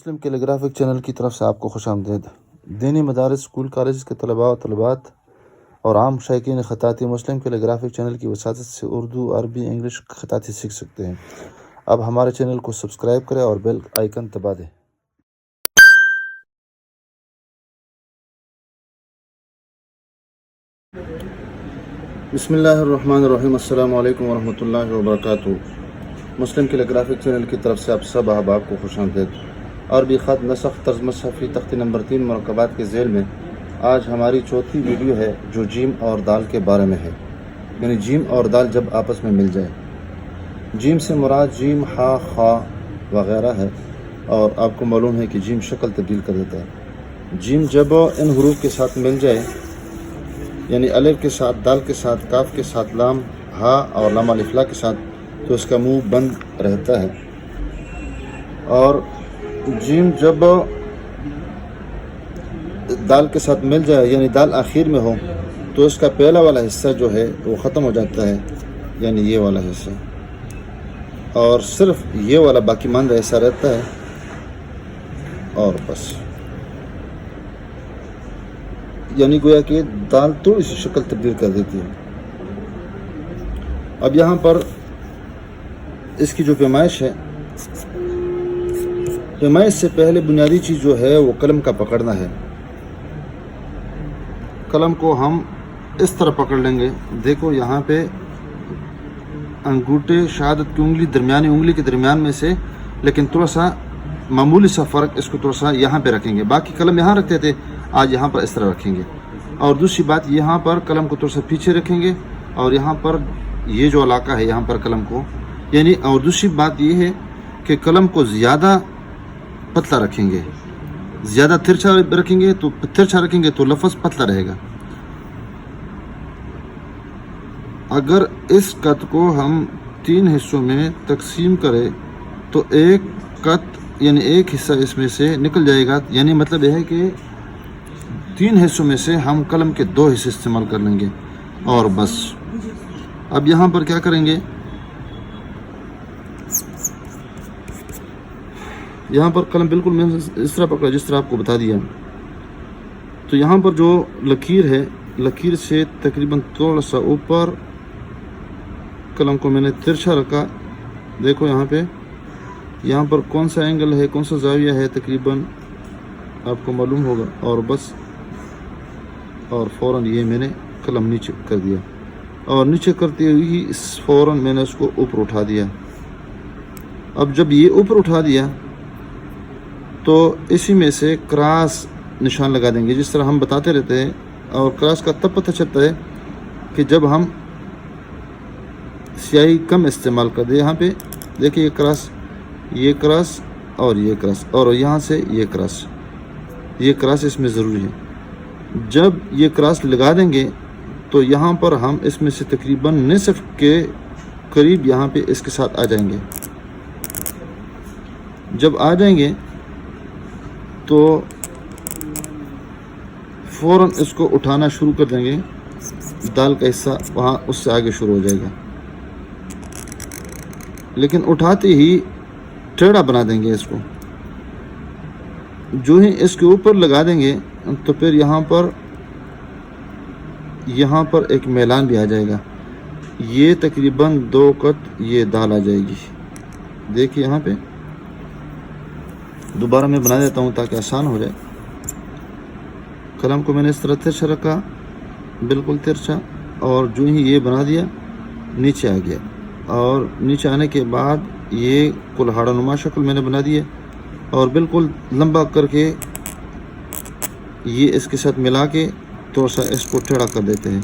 مسلم کیلیگرافک channel کی طرف سے آپ کو خوش آمدید۔ دینی مدارس، اسکول کالجز کے طلباء و طالبات اور عام شائقین خطاطی مسلم کیلیگرافک چینل کی وساطت سے اردو، عربی، انگلش خطاطی سیکھ سکتے ہیں۔ اب ہمارے چینل کو سبسکرائب کریں اور بیل آئیکن دبا دیں۔ بسم اللہ الرحمن الرحیم۔ السلام علیکم ورحمۃ اللہ وبرکاتہ۔ مسلم کیلیگرافک چینل کی طرف سے آپ سب احباب کو خوش آمدید۔ عربی خط نسخ طرز مصحفی تختی نمبر 3 مرکبات کے ذیل میں آج ہماری چوتھی ویڈیو ہے جو جیم اور دال کے بارے میں ہے، یعنی جیم اور دال جب آپس میں مل جائے۔ جیم سے مراد جیم، ہا، خا وغیرہ ہے، اور آپ کو معلوم ہے کہ جیم شکل تبدیل کر دیتا ہے۔ جیم جب ان حروف کے ساتھ مل جائے، یعنی الف کے ساتھ، دال کے ساتھ، کاف کے ساتھ، لام، ہا اور لام الف لا کے ساتھ، تو اس کا منہ بند رہتا ہے۔ اور جیم جب دال کے ساتھ مل جائے، یعنی دال آخر میں ہو، تو اس کا پہلا والا حصہ جو ہے وہ ختم ہو جاتا ہے، یعنی یہ والا حصہ، اور صرف یہ والا باقی ماندہ حصہ رہتا ہے، اور بس، یعنی گویا کہ دال تھوڑی سی شکل تبدیل کر دیتی ہے۔ اب یہاں پر اس کی جو پیمائش ہے، پیمائش سے پہلے بنیادی چیز جو ہے وہ قلم کا پکڑنا ہے۔ قلم کو ہم اس طرح پکڑ لیں گے، دیکھو یہاں پہ انگوٹھے شہادت کی انگلی درمیانی انگلی کے درمیان میں سے، لیکن تھوڑا سا معمولی سا فرق، اس کو تھوڑا سا یہاں پہ رکھیں گے۔ باقی قلم یہاں رکھتے تھے، آج یہاں پر اس طرح رکھیں گے۔ اور دوسری بات، یہاں پر قلم کو تھوڑا سا پیچھے رکھیں گے، اور یہاں پر یہ جو علاقہ ہے یہاں پر قلم کو، یعنی، اور دوسری بات یہ ہے کہ قلم کو زیادہ پتلا رکھیں گے، زیادہ ترچھا رکھیں گے تو لفظ پتلا رہے گا۔ اگر اس قط کو ہم 3 حصوں میں تقسیم کریں تو ایک قط، یعنی ایک حصہ اس میں سے نکل جائے گا، یعنی مطلب یہ ہے کہ 3 حصوں میں سے ہم قلم کے 2 حصے استعمال کر لیں گے، اور بس۔ اب یہاں پر کیا کریں گے، یہاں پر قلم بالکل میں اس طرح پکڑا جس طرح آپ کو بتا دیا۔ تو یہاں پر جو لکیر ہے، لکیر سے تقریباً تھوڑا سا اوپر قلم کو میں نے ترچھا رکھا۔ دیکھو یہاں پر کون سا اینگل ہے، کون سا زاویہ ہے، تقریباً آپ کو معلوم ہوگا، اور بس، اور فوراً یہ میں نے قلم نیچے کر دیا، اور نیچے کرتے ہوئے ہی فوراً میں نے اس کو اوپر اٹھا دیا۔ اب جب یہ اوپر اٹھا دیا تو اسی میں سے کراس نشان لگا دیں گے، جس طرح ہم بتاتے رہتے ہیں، اور کراس کا تب پتہ چلتا ہے کہ جب ہم سیاہی کم استعمال کر دیں۔ یہاں پہ دیکھیں یہ کراس اور یہ کراس، اور یہاں سے یہ کراس اس میں ضروری ہے۔ جب یہ کراس لگا دیں گے تو یہاں پر ہم اس میں سے تقریباً نصف کے قریب یہاں پہ اس کے ساتھ آ جائیں گے۔ جب آ جائیں گے تو فوراً اس کو اٹھانا شروع کر دیں گے، دال کا حصہ وہاں اس سے آگے شروع ہو جائے گا، لیکن اٹھاتے ہی ٹیڑھا بنا دیں گے اس کو۔ جو ہی اس کے اوپر لگا دیں گے تو پھر یہاں پر ایک میلان بھی آ جائے گا، یہ تقریباً 2 قط یہ دال آ جائے گی۔ دیکھیے یہاں پہ دوبارہ میں بنا دیتا ہوں تاکہ آسان ہو جائے۔ قلم کو میں نے اس طرح ترچھا رکھا، بالکل ترچھا، اور جو ہی یہ بنا دیا نیچے آ گیا، اور نیچے آنے کے بعد یہ کلہاڑا نما شکل میں نے بنا دیا، اور بالکل لمبا کر کے یہ اس کے ساتھ ملا کے تھوڑا سا اس کو ٹیڑھا کر دیتے ہیں۔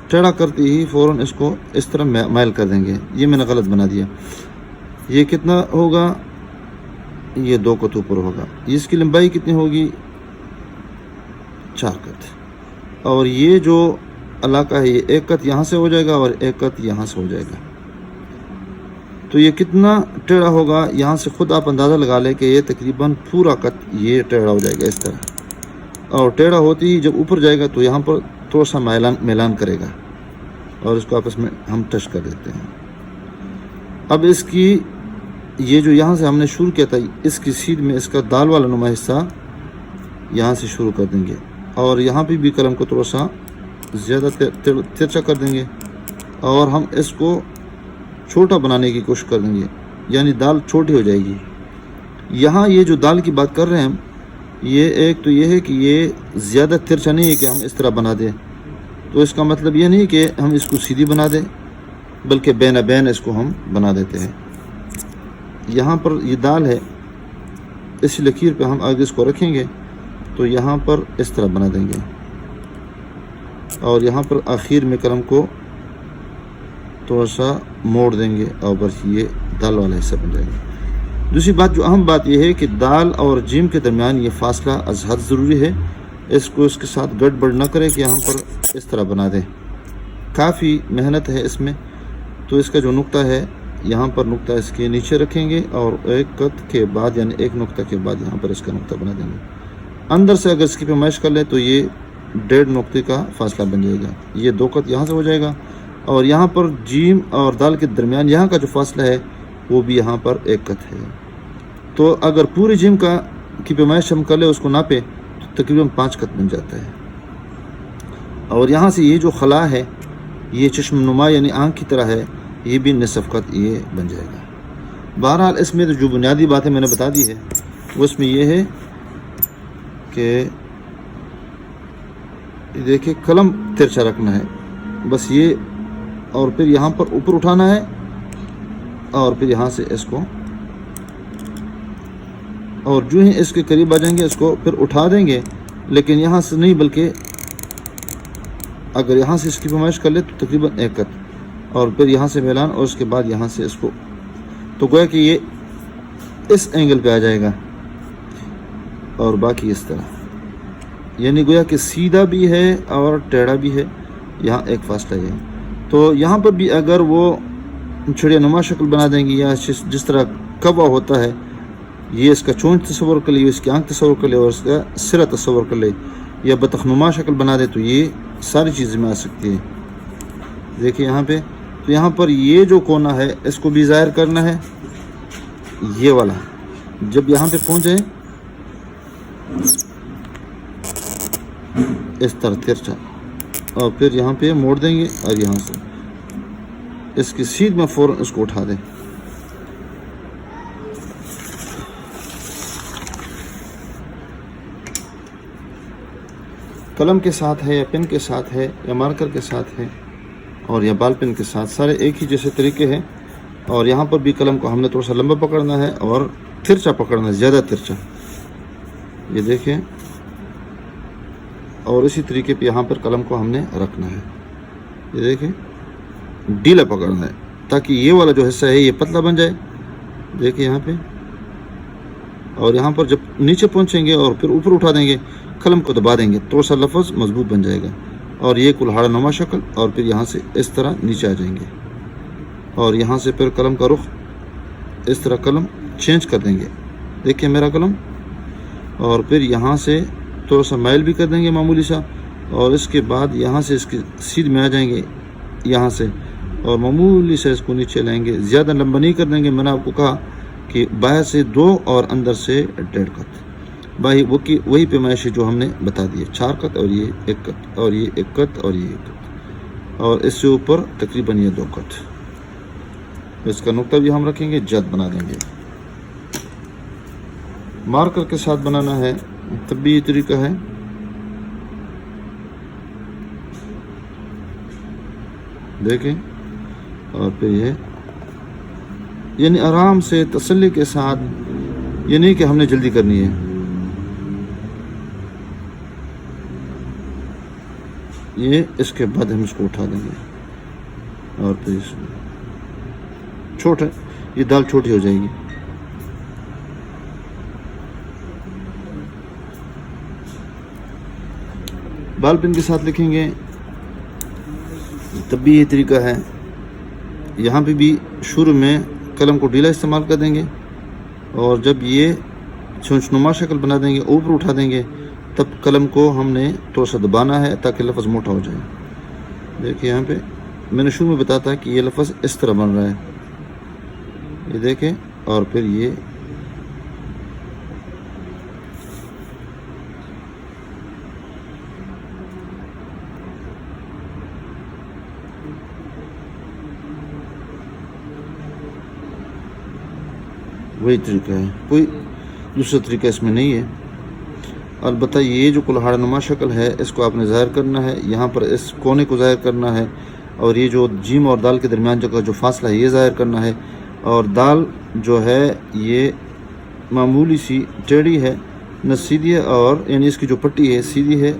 ٹیڑھا کرتے ہی فوراً اس کو اس طرح مائل کر دیں گے۔ یہ میں نے غلط بنا دیا۔ یہ کتنا ہوگا، یہ 2 قط اوپر ہوگا۔ اس کی لمبائی کتنی ہوگی، 4 قط، اور یہ جو علاقہ ہے یہ 1 قط یہاں سے ہو جائے گا اور 1 قط یہاں سے ہو جائے گا۔ تو یہ کتنا ٹیڑھا ہوگا، یہاں سے خود آپ اندازہ لگا لیں کہ یہ تقریباً پورا قط یہ ٹیڑھا ہو جائے گا اس طرح، اور ٹیڑھا ہوتی ہی جب اوپر جائے گا تو یہاں پر تھوڑا سا میلان کرے گا، اور اس کو آپس میں ہم ٹچ کر دیتے ہیں۔ اب اس کی یہ جو یہاں سے ہم نے شروع کیا تھا اس کی سیدھ میں اس کا دال والا نما حصہ یہاں سے شروع کر دیں گے، اور یہاں پہ بھی قلم کو تھوڑا سا زیادہ ترچا کر دیں گے، اور ہم اس کو چھوٹا بنانے کی کوشش کر دیں گے، یعنی دال چھوٹی ہو جائے گی۔ یہاں یہ جو دال کی بات کر رہے ہیں ہم، یہ ایک تو یہ ہے کہ یہ زیادہ ترچا نہیں ہے کہ ہم اس طرح بنا دیں، تو اس کا مطلب یہ نہیں کہ ہم اس کو سیدھی بنا دیں، بلکہ بین بین اس کو ہم بنا دیتے ہیں۔ یہاں پر یہ دال ہے، اس لکیر پہ ہم آگے اس کو رکھیں گے تو یہاں پر اس طرح بنا دیں گے، اور یہاں پر آخر میں قلم کو تھوڑا سا موڑ دیں گے، اور بس یہ دال والا حصہ بن جائے گا۔ دوسری بات جو اہم بات یہ ہے کہ دال اور جیم کے درمیان یہ فاصلہ از حد ضروری ہے، اس کو اس کے ساتھ گڑبڑ نہ کرے کہ یہاں پر اس طرح بنا دیں، کافی محنت ہے اس میں۔ تو اس کا جو نقطہ ہے یہاں پر نقطہ اس کے نیچے رکھیں گے، اور ایک قط کے بعد یعنی ایک نقطہ کے بعد یہاں پر اس کا نقطہ بنا دیں گے۔ اندر سے اگر اس کی پیمائش کر لیں تو یہ 1.5 نقطے کا فاصلہ بن جائے گا، یہ 2 قط یہاں سے ہو جائے گا، اور یہاں پر جیم اور دال کے درمیان یہاں کا جو فاصلہ ہے وہ بھی یہاں پر 1 قط ہے۔ تو اگر پوری جیم کی پیمائش ہم کر لیں، اس کو ناپیں، تو تقریباً 5 قط بن جاتا ہے۔ اور یہاں سے یہ جو خلا ہے یہ چشم نما یعنی آنکھ کی طرح ہے، یہ بھی نصف قط یہ بن جائے گا۔ بہرحال اس میں جو بنیادی باتیں میں نے بتا دی ہے وہ اس میں یہ ہے کہ دیکھیں قلم ترچا رکھنا ہے، بس یہ، اور پھر یہاں پر اوپر اٹھانا ہے، اور پھر یہاں سے اس کو، اور جو ہی اس کے قریب آ جائیں گے اس کو پھر اٹھا دیں گے، لیکن یہاں سے نہیں بلکہ اگر یہاں سے اس کی پیمائش کر لے تو تقریباً 1 قط، اور پھر یہاں سے میلان، اور اس کے بعد یہاں سے اس کو، تو گویا کہ یہ اس اینگل پہ آ جائے گا، اور باقی اس طرح، یعنی گویا کہ سیدھا بھی ہے اور ٹیڑھا بھی ہے، یہاں ایک فاصلہ ہے۔ تو یہاں پر بھی اگر وہ چھڑیا نما شکل بنا دیں گے، یا جس طرح کوا ہوتا ہے، یہ اس کا چونچ تصور کر لے، اس کی آنکھ تصور کر لے، اور اس کا سرہ تصور کر لے، یا بطخ نما شکل بنا دے، تو یہ ساری چیزیں میں آ سکتی ہیں۔ دیکھیں یہاں پہ، تو یہاں پر یہ جو کونا ہے اس کو بھی ظاہر کرنا ہے، یہ والا جب یہاں پہ پہنچ جائے اس طرح ترچا، اور پھر یہاں پہ موڑ دیں گے، اور یہاں سے اس کی سیدھ میں فوراً اس کو اٹھا دیں۔ قلم کے ساتھ ہے یا پن کے ساتھ ہے یا مارکر کے ساتھ ہے اور یا بال پن کے ساتھ، سارے ایک ہی جیسے طریقے ہیں۔ اور یہاں پر بھی قلم کو ہم نے تھوڑا سا لمبا پکڑنا ہے اور ترچا پکڑنا ہے، زیادہ ترچا، یہ دیکھیں، اور اسی طریقے پہ یہاں پر قلم کو ہم نے رکھنا ہے، یہ دیکھیں، ڈھیلا پکڑنا ہے تاکہ یہ والا جو حصہ ہے یہ پتلا بن جائے، دیکھیں یہاں پہ، اور یہاں پر جب نیچے پہنچیں گے اور پھر اوپر اٹھا دیں گے، قلم کو دبا دیں گے، تھوڑا سا لفظ مضبوط بن جائے گا، اور یہ کلہاڑا نما شکل، اور پھر یہاں سے اس طرح نیچے آ جائیں گے، اور یہاں سے پھر قلم کا رخ اس طرح قلم چینج کر دیں گے، دیکھیں میرا قلم، اور پھر یہاں سے تھوڑا سا مائل بھی کر دیں گے معمولی سا، اور اس کے بعد یہاں سے اس کی سیدھ میں آ جائیں گے یہاں سے، اور معمولی سے اس کو نیچے لائیں گے، زیادہ لمبا نہیں کر دیں گے، میں نے آپ کو کہا کہ باہر سے 2 اور اندر سے 1.5 قط، بھائی وہی پیمائش ہے جو ہم نے بتا دی ہے، 4 قط، اور یہ 1 قط، اور یہ 1 قط، اور یہ 1 قط، اور اس سے اوپر تقریباً یہ 2 قط، اس کا نقطہ بھی ہم رکھیں گے، جد بنا دیں گے۔ مارکر کے ساتھ بنانا ہے تب بھی یہ طریقہ ہے، دیکھیں، اور پھر یہ یعنی آرام سے تسلی کے ساتھ، یہ نہیں کہ ہم نے جلدی کرنی ہے، یہ اس کے بعد ہم اس کو اٹھا دیں گے، اور پھر اس چھوٹا، یہ دال چھوٹی ہو جائے گی۔ بال پن کے ساتھ لکھیں گے تب بھی یہ طریقہ ہے، یہاں پہ بھی شروع میں قلم کو ڈھیلا استعمال کر دیں گے، اور جب یہ چونچ نما شکل بنا دیں گے، اوپر اٹھا دیں گے، تب قلم کو ہم نے تھوڑا سا دبانا ہے تاکہ لفظ موٹا ہو جائے۔ دیکھیں یہاں پہ میں نے شروع میں بتایا تھا کہ یہ لفظ اس طرح بن رہا ہے، یہ دیکھیں، اور پھر یہ وہی طریقہ ہے، کوئی دوسرا طریقہ اس میں نہیں ہے۔ البتہ یہ جو کلہاڑ نما شکل ہے اس کو آپ نے ظاہر کرنا ہے، یہاں پر اس کونے کو ظاہر کرنا ہے، اور یہ جو جیم اور دال کے درمیان جو فاصلہ ہے یہ ظاہر کرنا ہے، اور دال جو ہے یہ معمولی سی ٹیڑھی ہے، نہ سیدھی ہے، اور یعنی اس کی جو پٹی ہے سیدھی ہے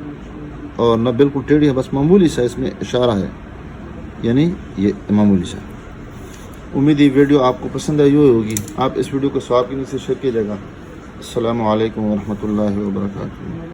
اور نہ بالکل ٹیڑھی ہے، بس معمولی سا اس میں اشارہ ہے، یعنی یہ معمولی سا۔ امید یہ ویڈیو آپ کو پسند آئی ہوگی، آپ اس ویڈیو کو ثواب کے نیچے شیئر کیجیے گا۔ السلام علیکم ورحمۃ اللہ وبرکاتہ۔